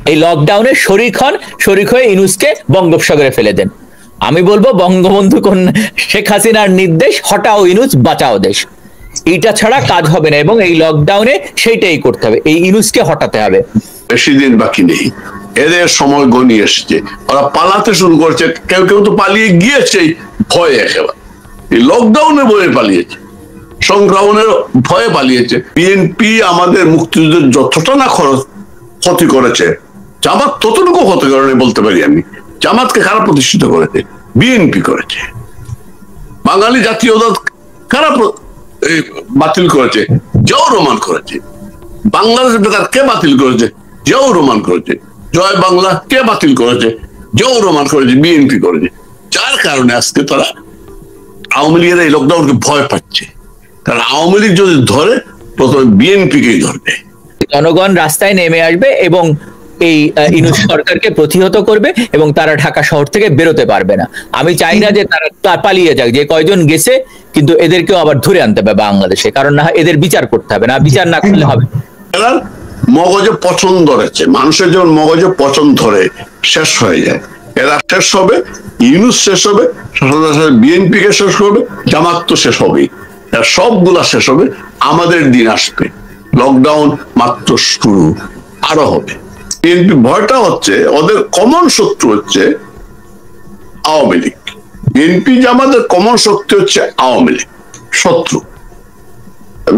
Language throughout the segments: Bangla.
এই লকডাউনে শরিক হন, শরিক হয়ে ইউনূসকে বঙ্গোপসাগরে ফেলে দেন। আমি বলবো বঙ্গবন্ধু শেখ হাসিনার নির্দেশ, হটাও ইউনূস বাঁচাও দেশ, এইটা ছাড়া কাজ হবে না। এবং এই লকডাউনে সেইটাই করতে হবে, এই ইউনূসকে হটাতে হবে। বেশি দিন বাকি নেই, এদের সময় গনিয়ে এসছে, ওরা পালাতে শুরু করেছে। কেউ কেউ তো পালিয়ে গিয়েছে ভয়ে, একেবারে এই লকডাউনে বয়ে পালিয়েছে, সংক্রমণের ভয়ে পালিয়েছে। বিএনপি আমাদের মুক্তিযুদ্ধের যতটা না ক্ষতি করেছে, জামাত ততটুকু ক্ষতি করেনি বলতে পারি আমি। জামাতকে খারাপ প্রতিষ্ঠিত করেছে বিএনপি করেছে, বাঙালি জাতীয়তা খারাপ বাতিল করেছে, জিয়াউর রহমান করেছে। বাংলাদেশ বেতার কে বাতিল করেছে? জিয়াউর রহমান করেছে। জয় বাংলা কে বাতিল করেছে? জিয়াউর রহমান করেছে, বিএনপি করেছে। যার কারণে আজকে তারা আওয়ামী লীগের এই লকডাউনকে ভয় পাচ্ছে, কারণ আওয়ামী লীগ যদি ধরে প্রথমে বিএনপিকেই ধরবে। জনগণ রাস্তায় নেমে আসবে এবং এই ইউনূস সরকারকে প্রতিহত করবে এবং তারা ঢাকা শহর থেকে বেরোতে পারবে না। আমি চাই না যে তারা পালিয়ে যাক, যে কয়জন গেছে কিন্তু এদেরকেও আবার ধরে আনতে হবে বাংলাদেশে, কারণ না এদের বিচার করতে হবে, না বিচার না করলে হবে। মগজে পছন্দ ধরেছে, মানুষের যেমন মগজে পছন্দ ধরে শেষ হয়ে যায়, এরা শেষ হবে, ইউনূস শেষ হবে, বিএনপি কে শেষ হবে, জামাত তো শেষ হবেই, সবগুলা শেষ হবে। আমাদের দিন আসবে, লকডাউন মাত্র শুরু, আরো হবে। বিএনপি ভয়টা হচ্ছে ওদের কমন শত্রু হচ্ছে আওয়ামী লীগ। বিএনপি জামাতের কমন শক্তি হচ্ছে আওয়ামী লীগ, শত্রু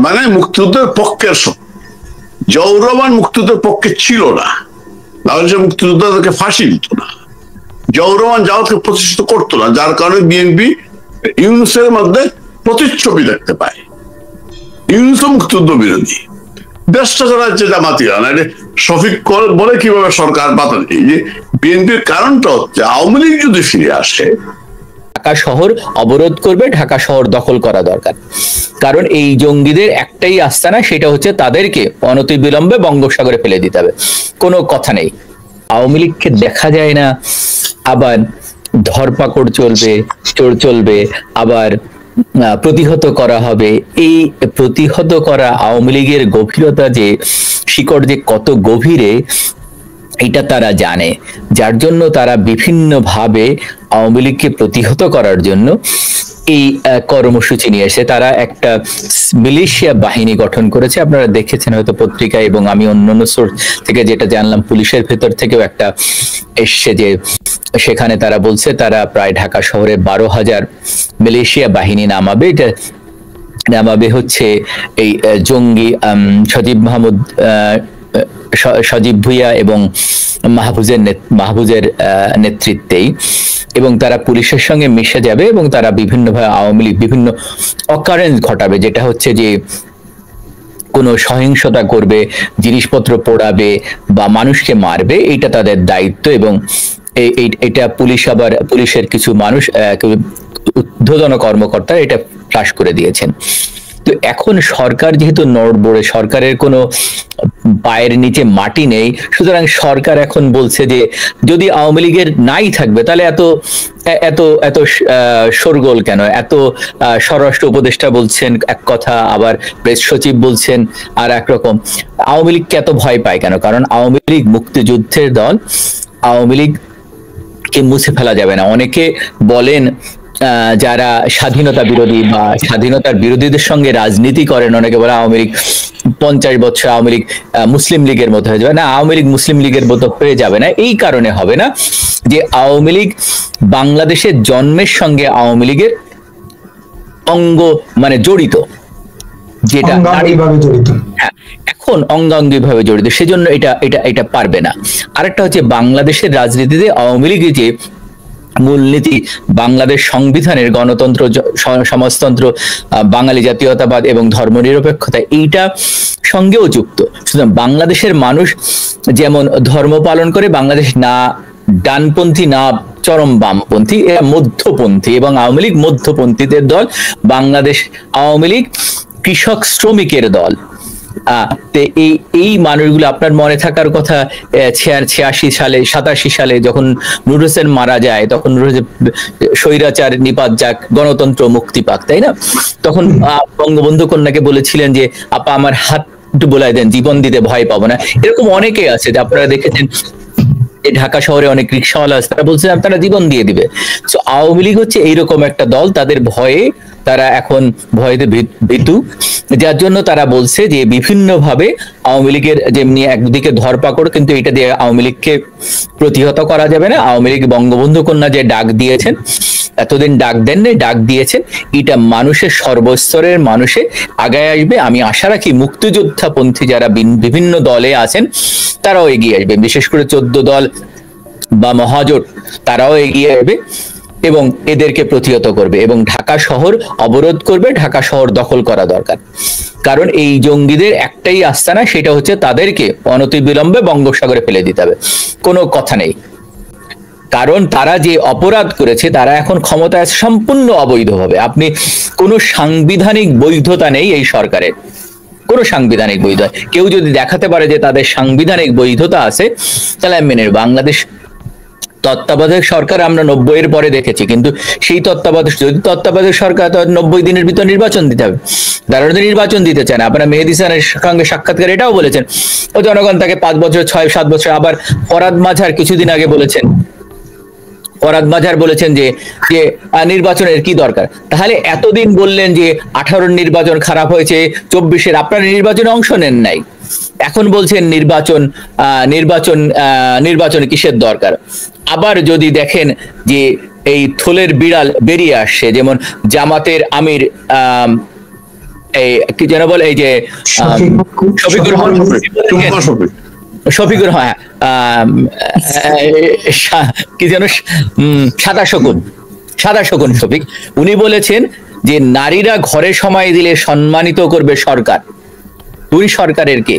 মানে মুক্তিযুদ্ধের পক্ষের শত্রু। জিয়াউর রহমান মুক্তিযুদ্ধের পক্ষে ছিল না, বাংলাদেশের মুক্তিযোদ্ধাদেরকে ফাঁসি দিত না, জিয়াউর রহমান জামাতকে প্রতিষ্ঠিত করতো না, যার কারণে বিএনপি ইউনূসের মধ্যে প্রতিচ্ছবি দেখতে পায়। ইউনূস মুক্তিযুদ্ধ বিরোধী, দেশটা করা হচ্ছে জামাতিয়া না, শফিক বলে কিভাবে সরকার পাতা এই যে বিএনপির কারণটা হচ্ছে আওয়ামী লীগ যদি ফিরে আসে, ঢাকা শহর অবরোধ করবে, ঢাকা শহর দখল করা দরকার। কারণ এই জঙ্গিদের একটাই আস্তানা, সেটা হচ্ছে তাদেরকে অনতিবিলম্বে বঙ্গোপসাগরে ফেলে দিতে হবে, কোনো কথা নেই। আওয়ামী লীগকে দেখা যায় না, আবার ধরপাকড় চলবে, আবার প্রতিহত করা হবে। এই প্রতিহত করা আওয়ামী লীগের গভীরতা, যে শিকড় যে কত গভীরে, এটা তারা জানে, যার জন্য তারা বিভিন্নভাবে আওয়ামী লীগকে প্রতিহত করার জন্য এই কর্মসূচি নিয়ে এসে তারা একটা মিলিশিয়া বাহিনী গঠন করেছে। আপনারা দেখেছেন হয়তো পত্রিকায়, এবং আমি অন্যান্য সোর্স থেকে যেটা জানলাম, পুলিশের ভেতর থেকেও একটা এসছে, যে সেখানে তারা বলছে তারা প্রায় ঢাকা শহরে 12,000 মিলিশিয়া বাহিনী নামাবে। এটা নামাবে হচ্ছে এই জঙ্গি সজীব ভুইয়া এবং মাহফুজের নেতৃত্বেই, এবং তারা পুলিশের সঙ্গে মিশে যাবে এবং তারা বিভিন্নভাবে আওয়ামী লীগ বিভিন্ন অকারেন্স ঘটাবে, যেটা হচ্ছে যে কোনো সহিংসতা করবে, জিনিসপত্র পোড়াবে বা মানুষকে মারবে, এইটা তাদের দায়িত্ব। এবং এটা পুলিশ, আবার পুলিশের কিছু মানুষ, ঊর্ধ্বতন কর্মকর্তা এটা ফাঁস করে দিয়েছেন। তো এখন সরকার যেহেতু নড়বড়ে, সরকারের কোনো পায়ের নিচে মাটি নেই, সুতরাং সরকার এখন বলছে যে যদি আওয়ামী লীগের নাই থাকবে তাহলে এত এত এত শোরগোল কেন? এত স্বরাষ্ট্র উপদেষ্টা বলছেন এক কথা, আবার প্রেস সচিব বলছেন আর একরকম। আওয়ামী লীগকে এত ভয় পায় কেন? কারণ আওয়ামী লীগ মুক্তিযুদ্ধের দল, আওয়ামী লীগকে মুছে ফেলা যাবে না। অনেকে বলেন, যারা স্বাধীনতা বিরোধী বা স্বাধীনতার বিরোধীদের সঙ্গে রাজনীতি করেন, অনেকে বলে আওয়ামী লীগ 50 বছর আওয়ামী লীগ মুসলিম লীগের মতো হয়ে যাবে না। আওয়ামী লীগ মুসলিম লীগের মতো হয়ে যাবে না। এই কারণে হবে না যে আওয়ামী লীগ বাংলাদেশের জন্মের সঙ্গে আওয়ামী লীগের অঙ্গ মানে জড়িত, যেটা এখন অঙ্গাঙ্গিভাবে জড়িত, সেজন্য এটা পারবে না। আরেকটা হচ্ছে বাংলাদেশের রাজনীতিতে আওয়ামী লীগের যে মূলনীতি, বাংলাদেশ সংবিধানের গণতন্ত্র, সমাজতন্ত্র, বাঙালি জাতীয়তাবাদ এবং ধর্মনিরপেক্ষতা, এইটা সঙ্গেও যুক্ত। সুতরাং বাংলাদেশের মানুষ যেমন ধর্ম পালন করে, বাংলাদেশ না ডানপন্থী না চরম বামপন্থী, এরা মধ্যপন্থী, এবং আওয়ামী লীগ মধ্যপন্থীদের দল। বাংলাদেশ আওয়ামী লীগ কৃষক শ্রমিকের দল। এই মানুষগুলো, আপনার মনে থাকার কথা 86 সালে 87 সালে যখন নূর হোসেন মারা যায়, তখন স্বৈরাচার নিপাত যাক, গণতন্ত্র মুক্তি পাক, তাই না? তখন বঙ্গবন্ধু কন্যাকে বলেছিলেন যে আপা আমার হাত একটু বলাই দেন, জীবন দিতে ভয় পাবো না। এরকম অনেকে আছে যে আপনারা দেখেছেন, এই ঢাকা শহরে অনেক রিক্সাওয়ালা আছে, তারা বলছে তারা জীবন দিয়ে দিবে। তো আওয়ামী লীগ হচ্ছে এইরকম একটা দল, তাদের ভয়ে তারা এখন ভয়েতে ভীতু, যার জন্য তারা বলছে যে বিভিন্ন ভাবে আওয়ামী লীগের যেমনি একদিকে ধরপাকড়, কিন্তু এটা দিয়ে আওয়ামী লীগকে প্রতিহত করা যাবে না। আওয়ামী লীগ বঙ্গবন্ধু কন্যা যে ডাক দিয়েছেন, এতদিন ডাক দেননি, ডাক দিয়েছেন, এটা মানুষের সর্বস্তরের মানুষে আগায় আসবে। আমি আশা রাখি মুক্তিযোদ্ধাপন্থী যারা বিভিন্ন দলে আছেন তারাও এগিয়ে আসবে, বিশেষ করে 14 দল বা মহাজোট তারাও এগিয়ে আসবে এবং এদেরকে প্রতিহত করবে এবং ঢাকা শহর অবরোধ করবে, ঢাকা শহর দখল করা দরকার। কারণ এই জঙ্গিদের একটাই আস্তানা, সেটা হচ্ছে তাদেরকে অনতিবিলম্বে বঙ্গোপসাগরে ফেলে দিতে হবে, কোনো কথা নেই। কারণ তারা যে অপরাধ করেছে, তারা এখন ক্ষমতায় সম্পূর্ণ অবৈধভাবে। আপনি কোনো সাংবিধানিক বৈধতা নেই এই সরকারের, কোনো সাংবিধানিক বৈধতা। কেউ যদি দেখাতে পারে যে তাদের সাংবিধানিক বৈধতা আছে, তাহলে আমি মেনে নেব। বাংলাদেশ তত্ত্বাবধায়ক সরকার আমরা 90-এর পরে দেখেছি, কিন্তু সেই তত্ত্বাবধায়ক সরকার তো 90 দিনের ভিতর নির্বাচন দিতে হবে, তারা নির্বাচন দিতে চায় না। আপনারা মেহেদী হাসানের সঙ্গে সাক্ষাৎকার এটাও বলেছেন, ও জনগণ তাকে 5 বছর 6-7 বছর। আবার ফরাদ মাঝার কিছুদিন আগে বলেছেন, ফরাদ মাঝার বলেছেন যে নির্বাচনের কি দরকার। তাহলে এতদিন বললেন যে 18-র নির্বাচন খারাপ হয়েছে, 24-এর আপনারা নির্বাচনে অংশ নেন নাই, এখন বলছেন নির্বাচন কিসের দরকার। আবার যদি দেখেন যে এই থলের বিড়াল বেরিয়ে আসছে, যেমন জামাতের আমির এই কি যেন বলে, এই যে শফিকুর রহমান, শফিকুর, হ্যাঁ, কি যেন সাদা শকুন শফিক, উনি বলেছেন যে নারীরা ঘরে সময় দিলে সম্মানিত করবে সরকার। দুই সরকারের কে?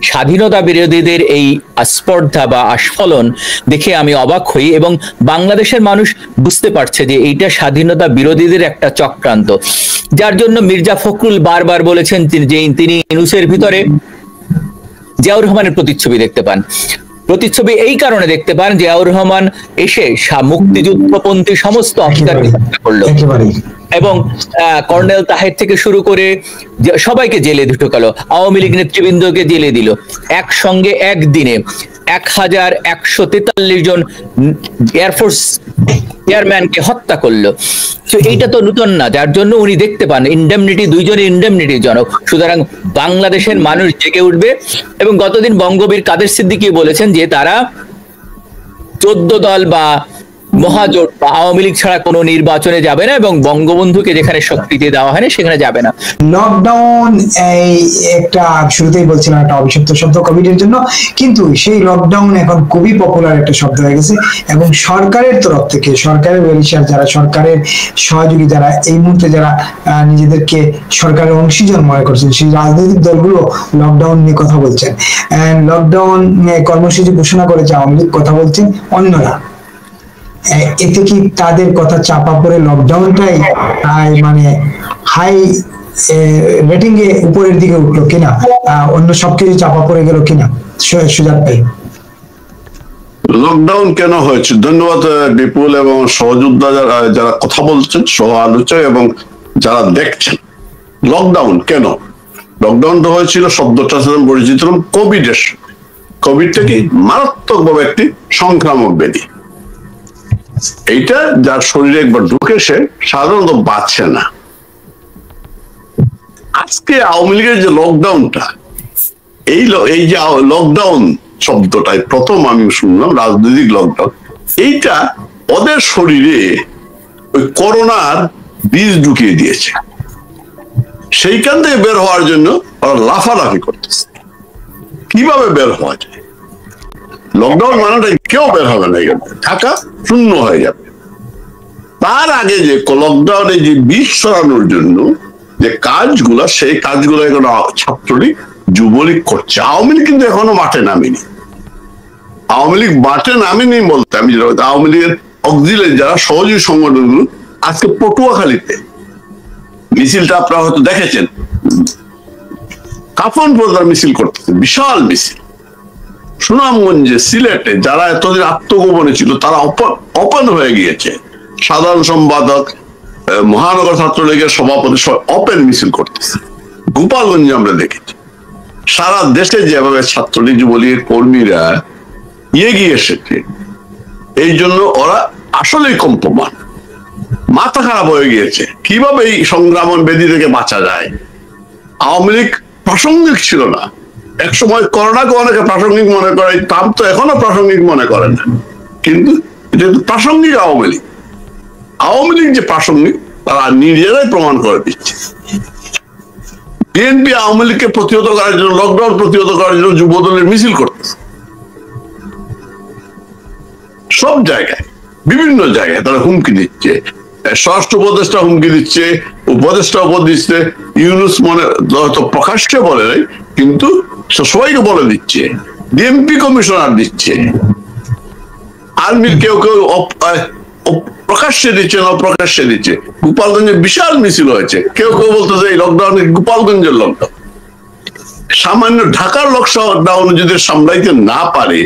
স্বাধীনতা বিরোধীদের এই আস্পর্ধা বা আস্ফলন দেখে আমি অবাক হই, এবং বাংলাদেশের মানুষ বুঝতে পারছে যে এইটা স্বাধীনতা বিরোধীদের একটা চক্রান্ত, যার জন্য মির্জা ফখরুল বারবার বলেছেন যে তিনি ইউনূসের ভিতরে জিয়াউর রহমানের প্রতিচ্ছবি দেখতে পান। প্রতিচ্ছবি এই কারণে দেখতে পান, জিয়াউর রহমান এসে মুক্তিযুদ্ধপন্থী সমস্ত অফিসারকে হত্যা করলো এবং কর্নেল তাহের থেকে শুরু করে সবাইকে জেলে ঢুকালো, আওয়ামী লীগ নেতৃবৃন্দকে জেলে দিল। একসঙ্গে একদিনে 1143 জন এয়ারফোর্স এয়ারম্যানকে হত্যা করলো। তো এইটা তো নতুন না, যার জন্য উনি দেখতে পান ইন্ডেমনিটি, দুইজনের ইন্ডেমনিটি জনক। সুতরাং বাংলাদেশের মানুষ জেগে উঠবে। এবং গতদিন বঙ্গবীর কাদের সিদ্দিকী বলেছেন যে তারা 14 দল বা মহাজোট বা আওয়ামী লীগ ছাড়া কোনো নির্বাচনে যাবে না, এবং বঙ্গবন্ধুকে যেখানে স্বীকৃতি দেওয়া হয়নি সেখানে যাবে না। লকডাউন এই একটা শুরুতেই বলছিলাম একটা অভিশপ্ত শব্দ কোভিডের জন্য, কিন্তু সেই লকডাউন এখন খুবই পপুলার একটা শব্দ হয়ে গেছে। এবং সরকারের তরফ থেকে, সরকারের ওয়েলফেয়ার যারা, সরকারের সহযোগী যারা, এই মুহূর্তে যারা নিজেদেরকে সরকারের অংশীজন মনে করছেন, সেই রাজনৈতিক দলগুলো লকডাউন নিয়ে কথা বলছেন। লকডাউন কর্মসূচি ঘোষণা করেছে আওয়ামী লীগ, কথা বলছেন অন্যরা। এতে কি তাদের কথা চাপা পড়ে লকডাউনটাই মানে হাই রেটিং এ উপরের দিকে উঠলো কিনা, অন্য সবকিছু চাপা পড়ে গেল কিনা? সুজাত ভাই, লকডাউন কেন হয়েছে? ধন্যবাদ বিপুল এবং সহযোদ্ধা যারা কথা বলছেন, সহ আলোচক এবং যারা দেখছেন। লকডাউন কেন? লকডাউনটা হয়েছিল শব্দটা পরিচিত কোভিডের। কোভিডটা কি মারাত্মকভাবে একটি সংক্রামক ব্যাধি। এইটা যার শরীরে একবার ঢুকে সে সাধারণত বাঁচে না। আজকে আওয়ামী লীগের যে লকডাউনটা, এই যে লকডাউন শব্দটাই প্রথম আমি শুনলাম, রাজনৈতিক লকডাউন। এইটা ওদের শরীরে ওই করোনার বীজ ঢুকিয়ে দিয়েছে। সেইখান থেকে বের হওয়ার জন্য ওরা লাফালাফি করতেছে কিভাবে বের হওয়া যায়। লকডাউন মানেটা কেউ বের হবে না, এখানে ঢাকা শূন্য হয়ে যাবে। তার আগে যে লকডাউনে যে বিষ ছড়ানোর জন্য যে কাজগুলা, সেই কাজগুলো এখন ছাত্রলীগ যুবলীগ করছে। আওয়ামী লীগ কিন্তু এখনো মাঠে নামেনি। আওয়ামী লীগ মাঠে নামেনি বলতে আমি আওয়ামী লীগের অক্সিলারি যারা সহযোগী সংগঠনগুলো আজকে পটুয়াখালীতে মিছিলটা আপনারা হয়তো দেখেছেন, কাফন প্রদার মিছিল করতেছে, বিশাল মিছিল। সুনামগঞ্জে, সিলেটে যারা এতদিন আত্মগোপনে ছিল তারা ওপেন হয়ে গিয়েছে। সাধারণ সম্পাদক, মহানগর ছাত্রলীগের সভাপতি ওপেন মিছিল করতেছে। গোপালগঞ্জে আমরা দেখেছি। সারা দেশে যেভাবে ছাত্রলীগ যুবলীগের কর্মীরা এগিয়ে এসেছে, এই জন্য ওরা আসলেই কম্পমান, মাথা খারাপ হয়ে গিয়েছে কিভাবে এই সংগ্রামন বেদি থেকে বাঁচা যায়। আওয়ামী লীগ প্রাসঙ্গিক ছিল না, এক সময় করোনাকে অনেকে প্রাসঙ্গিক মনে করে, ট্রাম্প তো এখনো প্রাসঙ্গিক মনে করে না, কিন্তু এটা প্রাসঙ্গিক আওয়ামী লীগ। আওয়ামী লীগ যে প্রাসঙ্গিক তারা নিজেরাই প্রমাণ করে দিচ্ছে। বিএনপি আওয়ামী লীগকে প্রতিহত করার জন্য, লকডাউন প্রতিহত করার জন্য যুবদলের মিছিল করতেছে সব জায়গায়, বিভিন্ন জায়গায় তারা হুমকি দিচ্ছে। স্বরাষ্ট্র উপদেষ্টা হুমকি দিচ্ছে, উপদেষ্টা দিচ্ছে, ইউনুস মনে হয়তো প্রকাশ্যে বলে নাই, কিন্তু সবাইকে বলে দিচ্ছে, ডিএমপি কমিশনার দিচ্ছে, আর্মির কেউ কেউ প্রকাশ্যে দিচ্ছে না অপ্রকাশ্যে দিচ্ছে। গোপালগঞ্জে বিশাল মিছিল হয়েছে, কেউ কেউ বলতেছে এই লকডাউন গোপালগঞ্জের লকডাউন। সামান্য ঢাকার লকডাউন যদি সামলাইতে না পারে,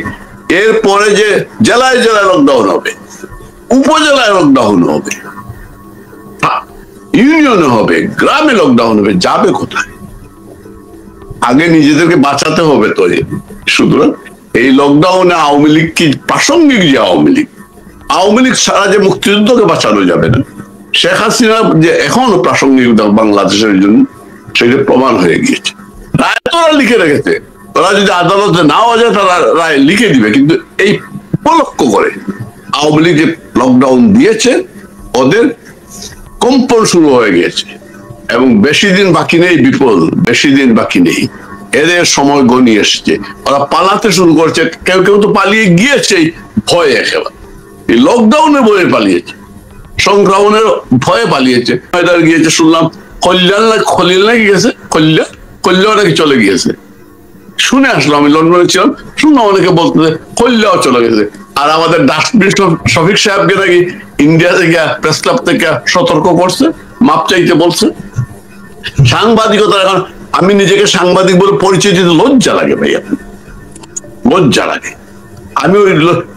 এরপরে যে জেলায় জেলায় লকডাউন হবে, উপজেলায় লকডাউন হবে, ইউনিয়নে হবে, গ্রামে লকডাউন হবে, যাবে কোথায়? আগে নিজেদেরকে বাঁচাতে হবে। তো সুতরাং এই লকডাউনে আওয়ামী লীগ কি প্রাসঙ্গিক? যে আওয়ামী লীগ ছাড়া যে মুক্তিযুদ্ধকে বাঁচানো যাবে না, শেখ হাসিনা যে এখনো প্রাসঙ্গিক বাংলাদেশের জন্য, সেটা প্রমাণ হয়ে গিয়েছে। রায় তো ওরা লিখে রেখেছে, ওরা যদি আদালতে নাও যায় তারা রায় লিখে দিবে, কিন্তু এই উপলক্ষ করে আওয়ামী লীগ যে লকডাউন দিয়েছে, ওদের কম্পন শুরু হয়ে গিয়েছে এবং বেশি দিন বাকি নেই বিপুল, বেশি দিন বাকি নেই, এদের সময় গনিয়ে এসছে। ওরা পালাতে শুরু করছে, কেউ কেউ তো পালিয়ে গিয়েছে ভয়ে, একেবারে এই লকডাউনের ভয়ে পালিয়েছে, সংক্রমণের ভয়ে পালিয়েছে। গিয়েছে শুনলাম খলিল নাকি গেছে, কল্যাণ নাকি চলে গিয়েছে, শুনে আসলাম। আমি লন্ডনে ছিলাম, শুনলাম অনেকে বলতেছে কল্যাও চলে গেছে। আর আমাদের ডাস্টবিন শফিক সাহেবকে নাকি ইন্ডিয়া থেকে, প্রেস ক্লাব থেকে সতর্ক করছে, মাপ চাইতে বলছে। সাংবাদিকতা এখন, আমি নিজেকে সাংবাদিক বলে পরিচয় দিতে লজ্জা লাগে ভাইয়া, লজ্জা লাগে। আমি ওই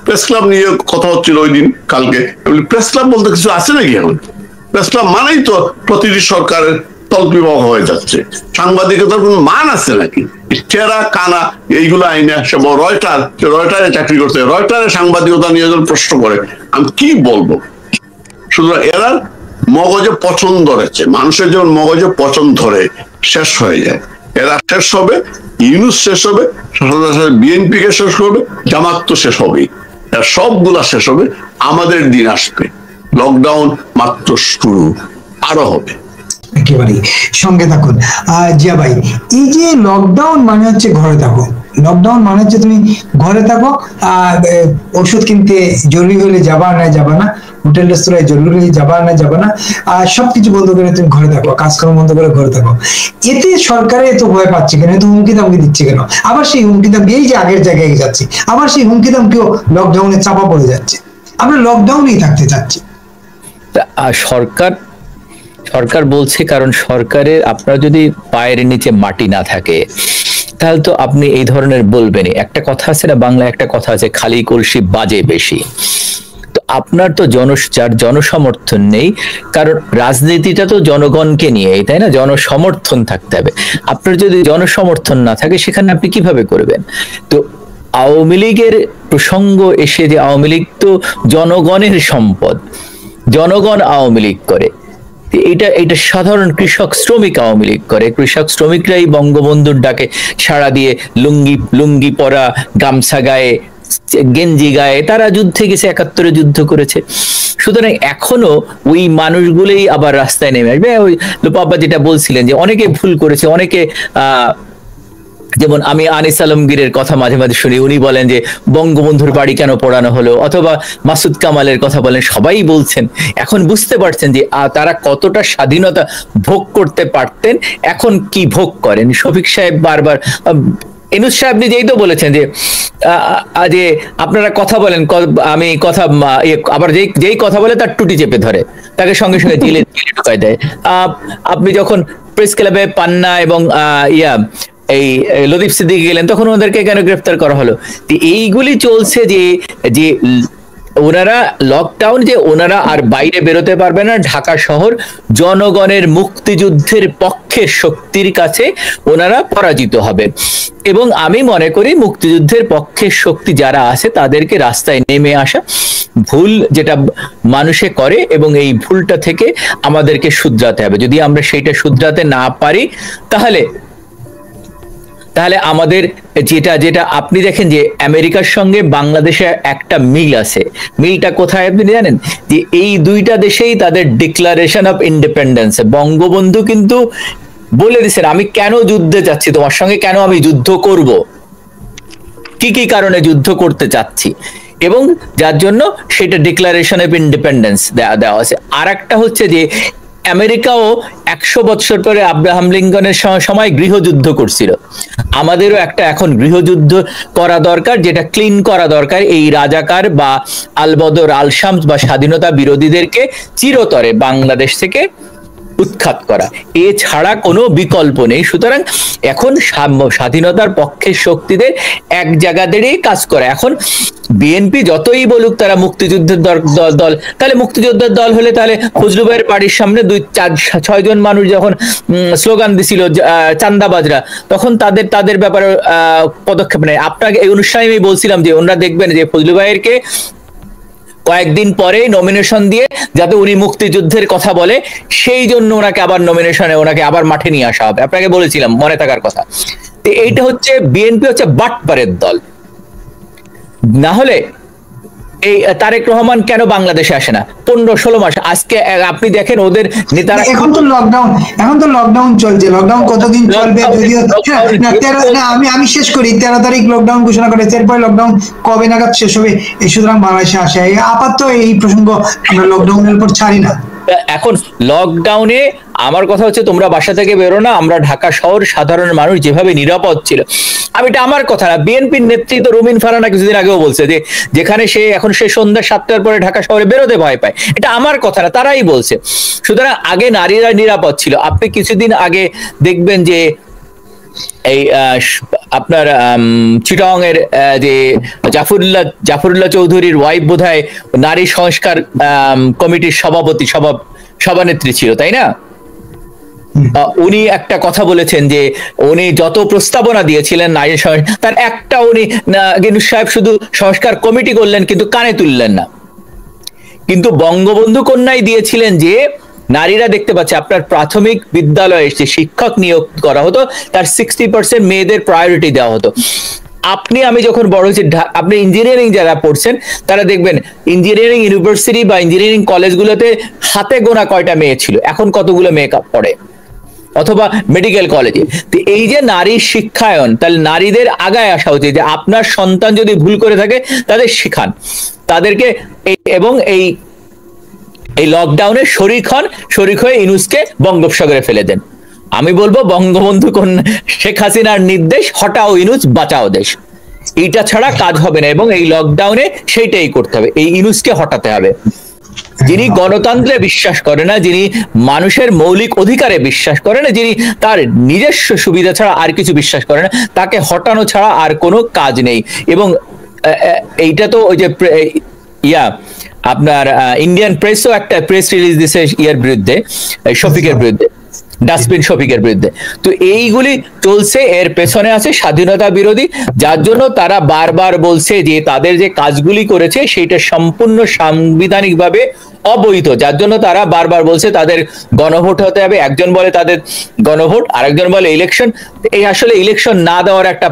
প্রেস ক্লাব নিয়ে কথা হচ্ছিল ওই দিন, কালকে প্রেস ক্লাব বলতে কিছু আছে নাকি? এখন প্রেস ক্লাব মানেই তো প্রতিটি সরকারের তল্পিবহ হয়ে যাচ্ছে, সাংবাদিকতার কোন মান আছে নাকি? চেরা কানা এইগুলো আইনে সে রয়টারে চাকরি করছে, রয়টারে সাংবাদিকতা নিয়ে যখন প্রশ্ন করে, আমি কি বলবো? সুতরাং এরা মগজে পচন ধরেছে, মানুষের যখন মগজে পচন ধরে শেষ হয়ে যায়, এরা শেষ হবে, ইউনুস শেষ হবে, বিএনপি কে শেষ করবে, জামাত তো শেষ হবেই, সবগুলা শেষ হবে। আমাদের দিন আসবে, লকডাউন মাত্র শুরু, আরো হবে। একেবারেই সঙ্গে থাকুন। জিয়া ভাই, এই যে লকডাউন মানে হচ্ছে ঘরে থাকো, লকডাউন মানে হচ্ছে তুমি ঘরে থাকো, ওষুধ কিনতে জরুরি হলে যাবা না, হোটেল রেস্তোরাঁয় জরুরি হলে যাবা না, আর সবকিছু বন্ধ করে তুমি ঘরে থাকো, কাজকর্ম বন্ধ করে ঘরে থাকো। এতে সরকারে এত ভয় পাচ্ছে কেন, এত হুমকি দামকি দিচ্ছে কেন? আবার সেই হুমকি দাম এই যে আগের জায়গায় যাচ্ছে, আবার সেই হুমকি দামকেও লকডাউনে চাপা পড়ে যাচ্ছে। আমরা লকডাউনেই থাকতে চাচ্ছি। সরকার বলছে, কারণ সরকারের আপনার যদি পায়ের নিচে মাটি না থাকে তাহলে তো আপনি এই ধরনের বলবেনই। একটা কথা আছে না, বাংলায় একটা কথা আছে, খালি কলসি বাজে বেশি। তো আপনার তো যার জনসমর্থন নেই, কারণ রাজনীতিটা তো জনগণকে নিয়ে, তাই না? জনসমর্থন থাকতে হবে। আপনার যদি জনসমর্থন না থাকে, সেখানে আপনি কিভাবে করবেন? তো আওয়ামী লীগের প্রসঙ্গ এসে, যে আওয়ামী লীগ তো জনগণের সম্পদ, জনগণ আওয়ামী লীগ করে, এটা সাধারণ কৃষক শ্রমিক আওয়ামী লীগ করে। কৃষক শ্রমিকরাই বঙ্গবন্ধুর ডাকে সাড়া দিয়ে লুঙ্গি পরা, গামছা গায়ে, গেঞ্জি গায়ে তারা যুদ্ধে গেছে, 71-এ যুদ্ধ করেছে। সুতরাং এখনো ওই মানুষগুলোই আবার রাস্তায় নেমে আসবে। ওই লোপাব্বা যেটা বলছিলেন, যে অনেকে ভুল করেছে, অনেকে যেমন আমি আনিস আলমগীরের কথা মাঝে মাঝে শুনি, উনি বলেন যে বঙ্গবন্ধুর বাড়ি কেন পোড়ানো হলো, অথবা মাসুদ কামালের কথা বলেন, সবাই বলছেন এখন বুঝতে পারছেন যে তারা কতটা স্বাধীনতা ভোগ করতে পারতেন, এখন কি ভোগ করেন। শফিক সাহেব বারবার, ইউনূস সাহেব নিজেই তো বলেছেন যে আপনারা কথা বলেন, আমি কথা আবার যেই কথা বলে তার টুটি চেপে ধরে, তাকে সঙ্গে সঙ্গে জেলে ঢুকায় দেয়। আপনি যখন প্রেস ক্লাবে পান্না এবং এই লতিফ সিদ্দিকী গেলেন, তখন ওদেরকে কেন গ্রেফতার করা হলো? এইগুলি চলছে, যে ওনারা লকডাউন, যে ওনারা আর বাইরে বেরোতে পারবে না, ঢাকা শহর জনগণের মুক্তিযুদ্ধের পক্ষের শক্তির কাছে ওনারা পরাজিত হবে। এবং আমি মনে করি মুক্তিযুদ্ধের পক্ষের শক্তি যারা আছে তাদেরকে রাস্তায় নেমে আসা, ভুল যেটা মানুষে করে এবং এই ভুলটা থেকে আমাদেরকে শুধরাতে হবে। যদি আমরা সেইটা শুধরাতে না পারি তাহলে আমাদের যেটা যেটা আপনি দেখেন যে আমেরিকার সঙ্গে বাংলাদেশে একটা মিল আছে। মিলটা কোথায় আপনি জানেন? যে এই দুইটা দেশেই তাদের ডিক্লারেশন অফ ইন্ডিপেন্ডেন্স, বঙ্গবন্ধু কিন্তু বলে দিচ্ছেন আমি কেন যুদ্ধে যাচ্ছি, তোমার সঙ্গে কেন আমি যুদ্ধ করব, কি কি কারণে যুদ্ধ করতে চাচ্ছি, এবং যার জন্য সেটা ডিক্লারেশন অফ ইন্ডিপেন্ডেন্স দেওয়া আছে। আর একটা হচ্ছে যে আমেরিকাও 100 বছর পরে আব্রাহাম লিঙ্কনের সময় গৃহযুদ্ধ করছিল। আমাদেরও একটা এখন গৃহযুদ্ধ করা দরকার, যেটা ক্লিন করা দরকার। এই রাজাকার বা আলবদর আলশামস বা স্বাধীনতা বিরোধীদেরকে চিরতরে বাংলাদেশ থেকে উৎখাত করা, এছাড়া কোনো বিকল্প নেই। সুতরাং এখন স্বাধীনতার পক্ষের শক্তিদের এক জায়গা দাঁড়িয়ে কাজ করে। এখন বিএনপি যতই বলুক তারা মুক্তিযুদ্ধের দল, তাহলে মুক্তিযুদ্ধের দল হলে তাহলে ফজলু ভাইয়ের বাড়ির সামনে 2-4-6 জন মানুষ যখন স্লোগান দিছিল চান্দাবাজরা, তখন তাদের ব্যাপারে পদক্ষেপ নেয়। আপনাকে এই অনুষ্ঠানে আমি বলছিলাম যে ওনারা দেখবেন যে ফজলু ভাইয়েরকে কয়েকদিন পরে নমিনেশন দিয়ে যাতে উনি মুক্তিযুদ্ধের কথা বলে, সেই জন্য ওনাকে আবার নমিনেশনে ওনাকে আবার মাঠে নিয়ে আসা হবে। আপনাকে বলেছিলাম, মনে থাকার কথা। তো এইটা হচ্ছে বিএনপি হচ্ছে বাটপারের দল। না হলে এই তারেক রহমান কেন বাংলাদেশে আসে না 15-16 মাস? আজকে আপনি দেখেন ওদের নেতারা, এখন তো লকডাউন চলছে। লকডাউন কতদিন চলবে? যদিও আমি শেষ করি, 13 তারিখ লকডাউন ঘোষণা করেছে, এরপরে লকডাউন কবে নাগাদ শেষ হবে? সুতরাং বাংলাদেশে আসে আপাতত এই প্রসঙ্গ আমরা লকডাউনের উপর ছাড়ি না। এখন লকডাউনে আমার কথা হচ্ছে তোমরা বাসা থেকে বেরো না। আমরা ঢাকা শহর সাধারণ মানুষ যেভাবে নিরাপদ ছিল, আমি এটা আমার কথা না, বিএনপির নেতৃত্ব রুমিন ফারহানা কিছুদিন আগেও বলছে যে যেখানে সে সন্ধ্যা 7টার পরে ঢাকা শহরে বেরোতে ভয় পায়, এটা আমার কথা না, তারাই বলছে। সুতরাং আগে নারীরা নিরাপদ ছিল। আপনি কিছুদিন আগে দেখবেন যে এই আপনার চিটং এর যে জাফরুল্লাহ চৌধুরীর ওয়াইফ বোধহয় নারী সংস্কার কমিটির সভানেত্রী ছিল, তাই না? উনি একটা কথা বলেছেন যে উনি যত প্রস্তাবনা দিয়েছিলেন নারী তার একটা উনি গিনুস সাহেব শুধু সংস্কার কমিটি করলেন কিন্তু কানে তুললেন না। কিন্তু বঙ্গবন্ধু কন্যায় দিয়েছিলেন যে নারীরা দেখতে পাচ্ছে আপনার প্রাথমিক বিদ্যালয়ে যে শিক্ষক নিয়োগ করা হতো তার 60% মেয়েদের প্রায়োরিটি দেওয়া হতো। আমি যখন বড় হয়েছি, আপনি ইঞ্জিনিয়ারিং যারা পড়ছেন তারা দেখবেন ইঞ্জিনিয়ারিং ইউনিভার্সিটি বা ইঞ্জিনিয়ারিং কলেজগুলোতে হাতে গোনা কয়টা মেয়ে ছিল, এখন কতগুলো মেকআপ পড়ে, অথবা মেডিকেল কলেজে। তো এই যে নারী শিক্ষায়ন, তাহলে নারীদের আগায় আসা উচিত যে আপনার সন্তান যদি ভুল করে থাকে তাদের শিখান, তাদেরকে। এবং এই লকডাউনে শরিক হয়ে ইউনূসকে বঙ্গোপসাগরে ফেলে দেন। আমি বলবো বঙ্গবন্ধু শেখ হাসিনার নির্দেশ, হটাও ইউনূস বাঁচাও দেশ, এইটা ছাড়া কাজ হবে না। এবং এই লকডাউনে সেইটাই করতে হবে, এই ইউনূসকে হটাতে হবে। যিনি গণতন্ত্রে বিশ্বাস করে না, যিনি মানুষের মৌলিক অধিকারে বিশ্বাস করে না, যিনি তার নিজস্ব সুবিধা ছাড়া আর কিছু বিশ্বাস করে না, তাকে হটানো ছাড়া আর কোনো কাজ নেই। এবং এইটা তো ওই যে আপনার ইন্ডিয়ান প্রেসও একটা প্রেস রিলিজ দিছে ইয়ার বিরুদ্ধে, শফিকের বিরুদ্ধে, ডাস্টবিন শফিকের বিরুদ্ধে। তো এইগুলি চলছে, এর পেছনে আছে স্বাধীনতা বিরোধী, যার জন্য তারা বারবার বলছে যে তাদের যে কাজগুলি করেছে সেটা সম্পূর্ণ সাংবিধানিকভাবে অবৈধ, যার জন্য তারা বারবার বলছে তাদের গণভোট হতে হবে। একজন বলে তাদের গণভোট, আরেকজন বলে ইলেকশন। এই আসলে ইলেকশন না দেওয়ার একটা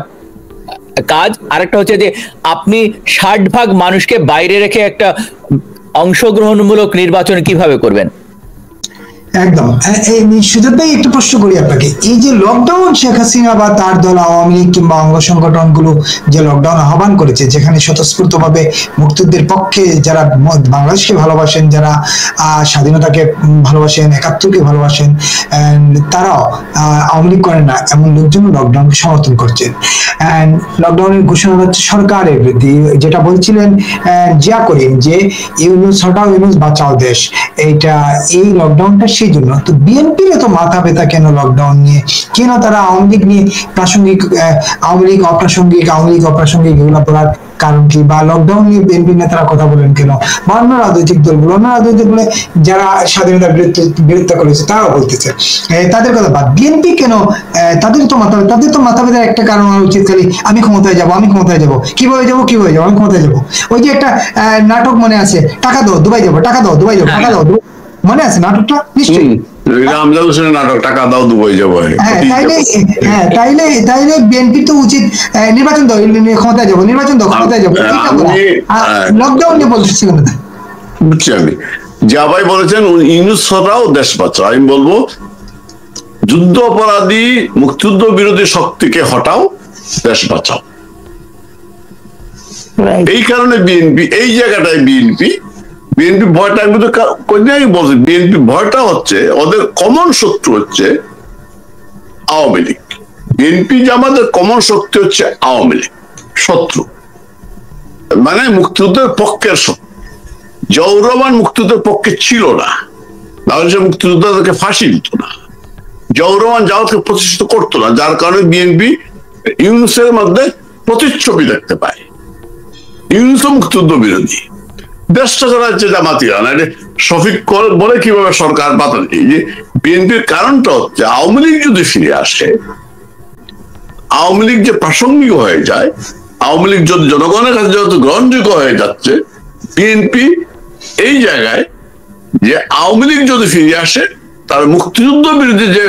কাজ। আরেকটা হচ্ছে যে আপনি 60% মানুষকে বাইরে রেখে একটা অংশগ্রহণমূলক নির্বাচন কিভাবে করবেন? একদম। সুজাতভাই একটু প্রশ্ন করি আপনাকে, এই যে লকডাউন শেখ হাসিনা বা তার দল আওয়ামী লীগ কিংবা অঙ্গ সংগঠনগুলো যে লকডাউন আহ্বান করেছে, যেখানে স্বতঃস্ফূর্তভাবে মুক্তিযুদ্ধের পক্ষে যারা বাংলাদেশকে ভালোবাসেন, যারা স্বাধীনতাকে ভালোবাসেন, 71কে ভালোবাসেন, তারাও আওয়ামী লীগ করেন না এমন লোকজন লকডাউনকে সমর্থন করছেন। লকডাউনের ঘোষণা হচ্ছে সরকারের বিরুদ্ধে, যেটা বলছিলেন জিয়া করিম যে ইউনূস হটাও ইউনূস বাঁচাও দেশ, এই লকডাউনটা সেই জন্য। তো বিএনপির এত মাথা ব্যথা কেন লকডাউন নিয়ে? কেন তারা আওয়ামী লীগ নিয়ে প্রাসঙ্গিক, আওয়ামী লীগ অপ্রাসঙ্গিক এগুলো বলার কারণ কি, বা লকডাউন নিয়ে বিএনপি নেতারা কথা বলেন কেন, বা অন্য রাজনৈতিক দলগুলো, যারা স্বাধীনতার বিরোধিতা করেছে তারাও বলতেছে তাদের কথা বাদ। বিএনপি কেন, তাদের তো মাথা ব্যথার একটা কারণ হওয়া উচিত, খালি আমি ক্ষমতায় যাব, আমি ক্ষমতায় যাব, কিভাবে যাব, আমি ক্ষমতায় যাব। ওই যে একটা নাটক মনে আছে, টাকা দাও দুবাই যাবো, টাকা দাও দুবাই যাবো, টাকা দাও, মনে আছে নাটকটা নিশ্চয়ই? নাটক টাকা দাও দুবাই যাবো। তাইলে বিএনপি তো উচিত নির্বাচন দাও, ক্ষমতায় যাবো, নির্বাচন দাও, ক্ষমতায় যাবো, লকডাউন নিয়ে বলতেছিলাম না। বুঝছি আমি, যা ভাই বলেছেন ইউনূস সরকারও দেশ বাঁচাও। আমি বলবো যুদ্ধ অপরাধী মুক্তিযুদ্ধ বিরোধী শক্তিকে হটাও, দেশ বাঁচাও। এই কারণে বিএনপি এই জায়গাটায় বিএনপি ভয়টা, আমি তো কন্যাই বলছি, বিএনপি ভয়টা হচ্ছে ওদের কমন শত্রু হচ্ছে আওয়ামী লীগ। বিএনপি যে আমাদের কমন শক্তি হচ্ছে আওয়ামী লীগ শত্রু, মানে মুক্তিযুদ্ধের পক্ষের শত্রু। জিয়াউর রহমান মুক্তিযুদ্ধের পক্ষে ছিল না, তাহলে সে মুক্তিযোদ্ধাদেরকে ফাঁসি দিত না। জিয়াউর রহমান জামাতকে প্রতিষ্ঠিত করতো না, যার কারণে বিএনপি ইউনূসের মধ্যে প্রতিচ্ছবি দেখতে পায়। ইউনূস মুক্তিযুদ্ধ বিরোধী, দেশটা চালাচ্ছে জামাতিয়া না, শফিক বলে কিভাবে সরকার বাতিল। এই যে বিএনপির কারণটা হচ্ছে আওয়ামী লীগ যদি ফিরে আসে, আওয়ামী লীগ যে প্রাসঙ্গিক হয়ে যায়, আওয়ামী লীগ যদি জনগণের কাছে যেহেতু গ্রহণযোগ্য হয়ে যাচ্ছে, বিএনপি এই জায়গায় যে আওয়ামী লীগ যদি ফিরে আসে, তার মুক্তিযুদ্ধ বিরোধী যে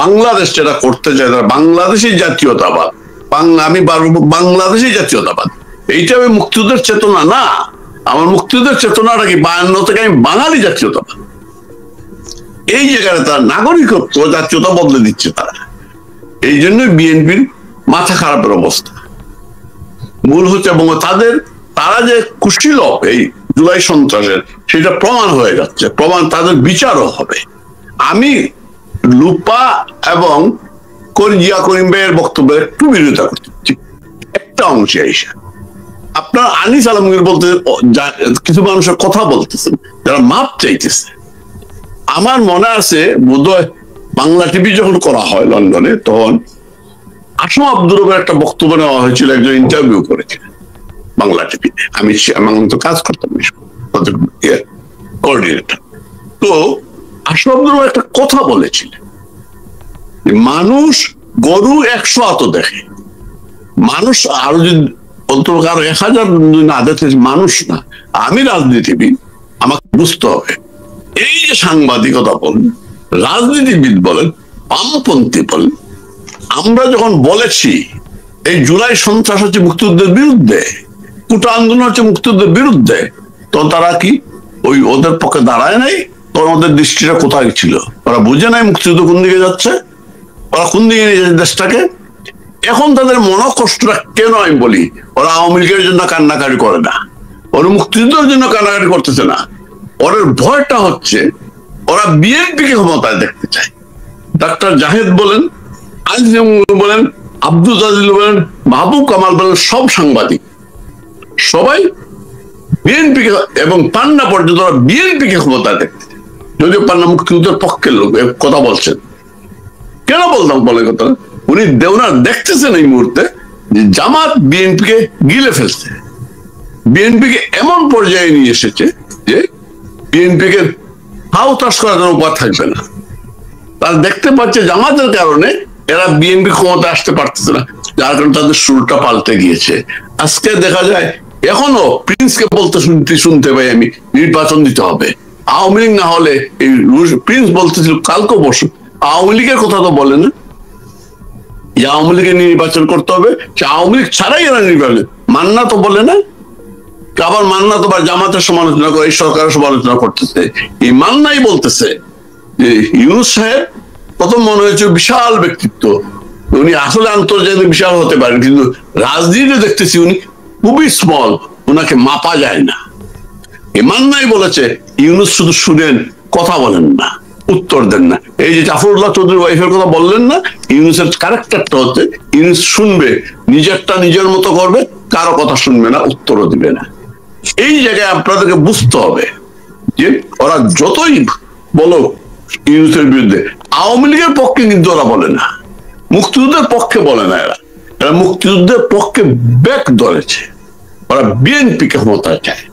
বাংলাদেশ যেটা করতে চায়, তার বাংলাদেশি জাতীয়তাবাদ, আমি বাংলাদেশি জাতীয়তাবাদ, এইটা আমি মুক্তিযুদ্ধের চেতনা না। আমার মুক্তিযুদ্ধের চেতনাটা কি 52 থেকে আমি বাঙালি জাতীয়তাবাদ। এই জায়গায় তার নাগরিকত্ব জাতীয়তা বদলে দিচ্ছে তারা। এই জন্য বিএনপির মাথা খারাপের অবস্থা মূল হচ্ছে, এবং তারা যে কুশীলভ এই জুলাই সন্ত্রাসের, সেটা প্রমাণ হয়ে যাচ্ছে, প্রমাণ তাদের বিচারও হবে। আমি লুপা এবং জিয়া করিম ভাইয়ের বক্তব্যের একটু বিরোধিতা করতে একটা অংশে আইসা আপনার আনিস আলমগীর বলতে কিছু মানুষের কথা বলতেছেন যারা মাপ চাইতেছে। আমার মনে আছে বোধহয় বাংলা টিভি যখন করা হয় লন্ডনে, তখন আসম আব্দুর রবের একটা বক্তব্য নেওয়া হয়েছিল, একজন ইন্টারভিউ করেছিলেন বাংলা টিভিতে। আমি তো কাজ করতাম কোঅর্ডিনেটর। তো আসম আব্দুর রব একটা কথা বলেছিলেন, মানুষ গরু 100 আত দেখে, মানুষ আরো যদি আরো 1000 না দেখে মানুষ না। আমি রাজনীতিবিদ, আমাকে বুঝতে হবে এই যে সাংবাদিকতা বলেন, রাজনীতিবিদ বলেন, বামপন্থী বলেন, আমরা যখন বলেছি এই জুলাই সন্ত্রাস হচ্ছে মুক্তিযুদ্ধের বিরুদ্ধে, কোটা আন্দোলন হচ্ছে মুক্তিযুদ্ধের বিরুদ্ধে, তখন তারা কি ওই ওদের পক্ষে দাঁড়ায় নাই? তখন ওদের দৃষ্টিটা কোথায় ছিল? ওরা বুঝে নাই মুক্তিযুদ্ধ কোন দিকে যাচ্ছে, ওরা কোন দিকে নিয়ে যাচ্ছে দেশটাকে। এখন তাদের মনোকষ্টটা কেন আমি বলি, ওরা আওয়ামী লীগের জন্য কান্নাকাটি করে না, ওরা মুক্তিযুদ্ধের জন্য কান্নাকাটি করতেছে না। ওদের ভয়টা হচ্ছে ওরা বিএনপিকে ক্ষমতায় দেখতে চায়। ডাক্তার জাহেদ বলেন, বলেন, আব্দুল আজিজ বলেন, মাহবুব কামাল বলেন, সব সাংবাদিক সবাই বিএনপিকে এবং পান্না পর্যন্ত বিএনপিকে ক্ষমতায় দেখতে চায়। যদিও পান্না মুক্তিযুদ্ধের পক্ষের লোক কথা বলছেন, কেন বলতাম বলে কথা, উনি দেওনার দেখতেছেন এই মুহূর্তে যে জামাত বিএনপিকে গিলে ফেলছে, বিএনপিকে এমন পর্যায়ে নিয়ে এসেছে যে বিএনপিকে হাও তাস করার কোনো উপায় থাকবে না। তারা দেখতে পাচ্ছে জামাতের কারণে এরা বিএনপি ক্ষমতা আসতে পারতেছে না, যার কারণে তাদের সুরটা পাল্টে গিয়েছে। আজকে দেখা যায় এখনো প্রিন্সকে বলতে শুনতে পাই আমি, নির্বাচন দিতে হবে, আওয়ামী লীগ না হলে। এই প্রিন্স বলতেছিল কালকে বসু, আওয়ামী লীগের কথা তো বলে না, আওয়ামী লীগের নির্বাচন করতে হবে, সে আওয়ামী লীগ ছাড়াই এরা নির্বাচন। মান্না তো বলে না, আবার মান্না তো জামাতের সমালোচনা করে, এই সরকারের সমালোচনা করতেছে। এই মান্নাই বলতেছে যে ইউনূস সাহেব প্রথম মনে হয়েছে বিশাল ব্যক্তিত্ব, উনি আসলে আন্তর্জাতিক বিশাল হতে পারেন, কিন্তু রাজনীতি দেখতেছি উনি খুবই স্মল, ওনাকে মাপা যায় না। এই মান্নাই বলেছে ইউনূস শুধু শুনেন, কথা বলেন না, উত্তর দেন না। এই যে জাফরুল্লাহ চৌধুরী ওয়াইফের কথা বললেন না, ইউনূসের ক্যারেক্টারটা হচ্ছে ইউনূস শুনবে, নিজেরটা নিজের মতো করবে, কারো কথা শুনবে না, উত্তরও দিবে না। এই জায়গায় আপনাদেরকে বুঝতে হবে যে ওরা যতই বলো ইউনূসের বিরুদ্ধে, আওয়ামী লীগের পক্ষে কিন্তু ওরা বলে না, মুক্তিযুদ্ধের পক্ষে বলে না। এরা মুক্তিযুদ্ধের পক্ষে ব্যাক ধরেছে, ওরা বিএনপি কে ক্ষমতায় চায়।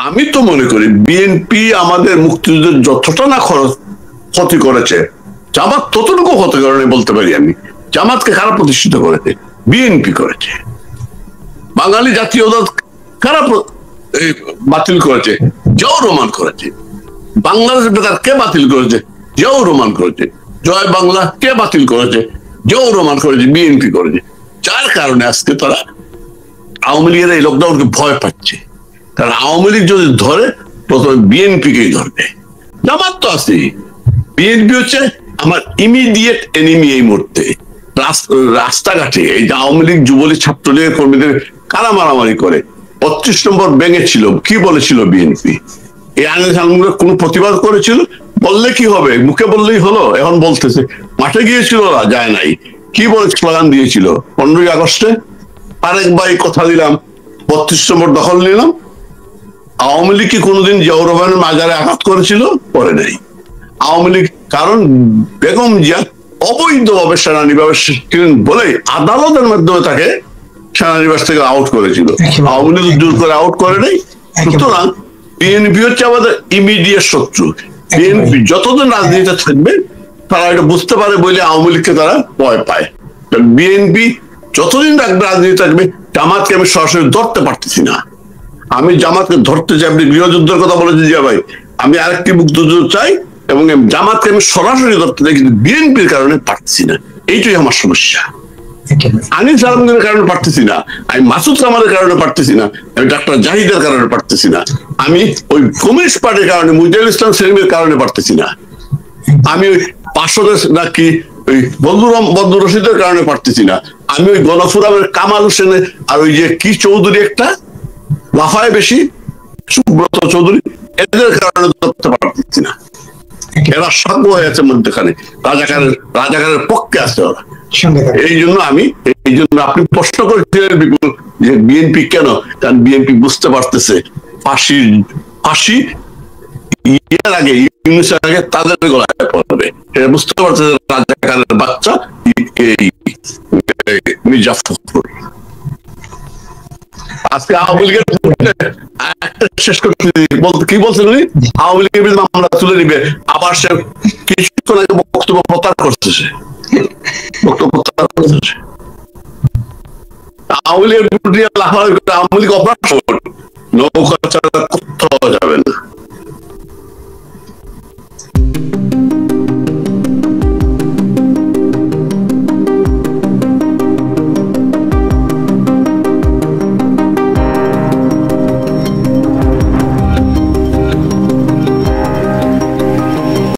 আমি তো মনে করি বিএনপি আমাদের মুক্তিযুদ্ধের যতটা না ক্ষতি করেছে, জামাত ততটুকু ক্ষতি করেনি বলতে পারি আমি। জামাতকে কারা প্রতিষ্ঠিত করেছে? বিএনপি করেছে। বাঙালি জাতীয়তা কারা বাতিল করেছে? জিয়াউর রহমান করেছে। বাংলাদেশ বেতার কে বাতিল করেছে? জিয়াউর রহমান করেছে। জয় বাংলা কে বাতিল করেছে? জিয়াউর রহমান করেছে, বিএনপি করেছে। যার কারণে আজকে তারা আওয়ামী লীগের এই লকডাউনকে ভয় পাচ্ছে। কারণ আওয়ামী লীগ যদি ধরে প্রথমে বিএনপি কেই ধরবে। জামাত তো আছে, বিএনপি হচ্ছে আমার ইমিডিয়েট এনিমি এই মুহূর্তে। রাস্তাঘাটে এই যে আওয়ামী লীগ, যুবলীগ, ছাত্রলীগের কর্মীদের কারা মারামারি করে ৩৫ নম্বর ব্যাঙে ছিল, কি বলেছিল বিএনপি? এই আইনের কোন প্রতিবাদ করেছিল? বললে কি হবে, মুখে বললেই হলো। এখন বলতেছে মাঠে গিয়েছিল, ওরা যায় নাই। কি বলে স্লোগান দিয়েছিল 15ই আগস্টে? আরেক ভাই কথা দিলাম ৩২ নম্বর দখল নিলাম। আওয়ামী লীগ কি কোনোদিন জিয়াউর রহমানের মাজারে আঘাত করেছিল? করে নাই আওয়ামী লীগ। কারণ বেগম জিয়া অবৈধভাবে সেনানিবাস ছিলেন বলে আদালতের মাধ্যমে তাকে সেনানিবাস থেকে আউট করেছিল। আওয়ামী লীগ জোর করে আউট করে নাই। সুতরাং বিএনপি হচ্ছে আমাদের ইমিডিয়েট শত্রু। বিএনপি যতদিন রাজনীতিতে থাকবে তারা এটা বুঝতে পারে বলে আওয়ামী লীগকে তারা ভয় পায়। বিএনপি যতদিন রাজনীতি থাকবে, জামাতকে আমি সরাসরি ধরতে পারতেছি না। আমি জামাতকে ধরতে চাই। আপনি গৃহযুদ্ধের কথা বলেছেন জিয়া ভাই, আমি আরেকটি মুক্তিযুদ্ধ চাই এবং জামাতকে আমি সরাসরি ধরতে চাই, কিন্তু বিএনপির কারণে পারতেছি না। এইটাই আমার সমস্যা। আনিস আলমগীরের কারণে পারতেছি না, আমি মাসুদ কামালের কারণে পারতেছি না, আমি ডাক্তার জাহিদের কারণে পারতেছি না, আমি ওই কমিউনিস্ট পার্টির কারণে, মুজাহিদুল ইসলাম সেলিমের কারণে পারতেছি না, আমি ওই পাঁচশোদের নাকি ওই বদরুর রশিদের কারণে পারতেছি না, আমি ওই গণফোরামের কামাল হোসেনের আর ওই যে কি চৌধুরী একটা লাফায় বেশি সুব্রত চৌধুরী, এদের কারণে ধরতে পারতেছি না। এরা সাধ্য হয়ে আছে মধ্যখানে, রাজাকারের পক্ষে আছে ওরা। এই জন্য আপনি প্রশ্ন করেছিলেন বিপুল যে বিএনপি কেন, কারণ বিএনপি বুঝতে পারতেছে ফাঁসি ইয়ের আগে, ইউনিসের আগে তাদের গলায় পড়বে। এটা বুঝতে পারতেছে রাজাকারের বাচ্চা মির্জা ফখরুল। আজকে আওয়ামী লীগের শেষ করতে কি বলছেন উনি? আওয়ামী লীগের বিরুদ্ধে মামলা তুলে নিবে, আবার সে কিছুক্ষণ আগে বক্তব্য প্রত্যাহার করতেছে। আওয়ামী লীগের আওয়ামী লীগ অপরাধ নৌকা ছাড়া কোথাও যাবে না।